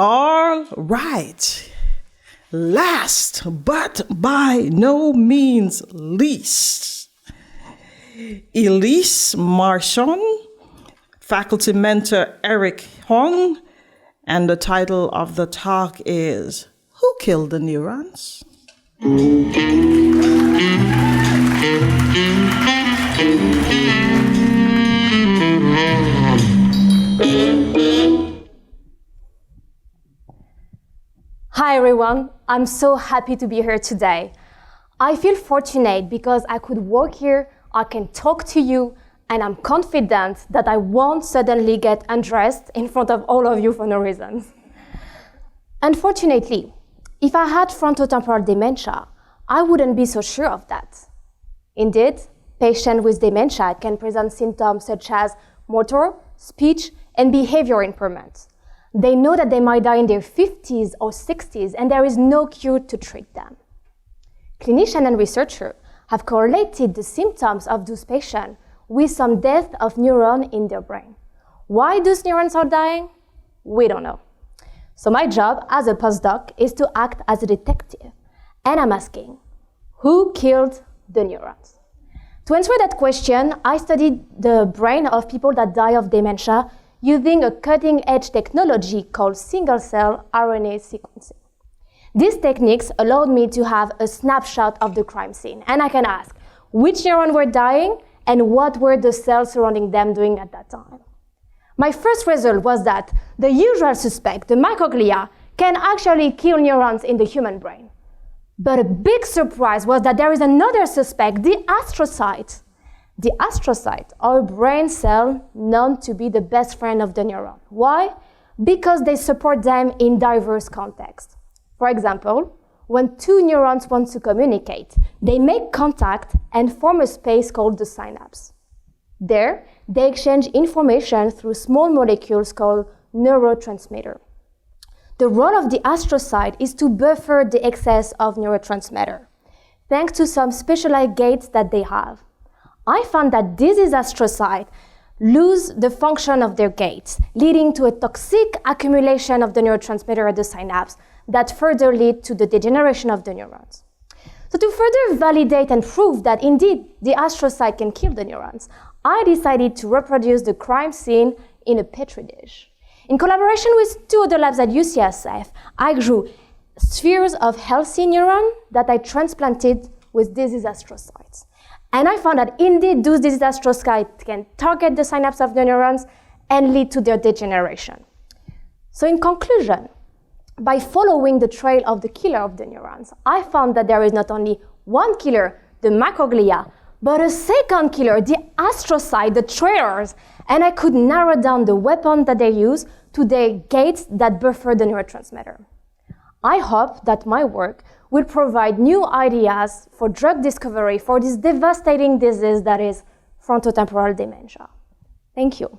All right. Last but by no means least, Elise Marsan, faculty mentor Eric Hong, and the title of the talk is Who Killed the Neurons? Hi everyone, I'm so happy to be here today. I feel fortunate because I could work here, I can talk to you, and I'm confident that I won't suddenly get undressed in front of all of you for no reason. Unfortunately, if I had frontotemporal dementia, I wouldn't be so sure of that. Indeed, patients with dementia can present symptoms such as motor, speech, and behavior impairment. They know that they might die in their 50s or 60s, and there is no cure to treat them. Clinicians and researchers have correlated the symptoms of those patients with some death of neurons in their brain. Why those neurons are dying? We don't know. So my job as a postdoc is to act as a detective, and I'm asking, who killed the neurons? To answer that question, I studied the brain of people that die of dementia using a cutting-edge technology called single-cell RNA sequencing. These techniques allowed me to have a snapshot of the crime scene, and I can ask which neurons were dying and what were the cells surrounding them doing at that time. My first result was that the usual suspect, the microglia, can actually kill neurons in the human brain. But a big surprise was that there is another suspect, the astrocytes. The astrocytes are a brain cell known to be the best friend of the neuron. Why? Because they support them in diverse contexts. For example, when two neurons want to communicate, they make contact and form a space called the synapse. There, they exchange information through small molecules called neurotransmitters. The role of the astrocyte is to buffer the excess of neurotransmitter, thanks to some specialized gates that they have. I found that these astrocytes lose the function of their gates, leading to a toxic accumulation of the neurotransmitter at the synapse that further lead to the degeneration of the neurons. So to further validate and prove that indeed the astrocyte can kill the neurons, I decided to reproduce the crime scene in a petri dish. In collaboration with two other labs at UCSF, I grew spheres of healthy neurons that I transplanted with disease astrocytes. And I found that indeed those disease astrocytes can target the synapse of the neurons and lead to their degeneration. So in conclusion, by following the trail of the killer of the neurons, I found that there is not only one killer, the microglia, but a second killer, the astrocyte, the trailers, and I could narrow down the weapon that they use to the gates that buffer the neurotransmitter. I hope that my work will provide new ideas for drug discovery for this devastating disease that is frontotemporal dementia. Thank you.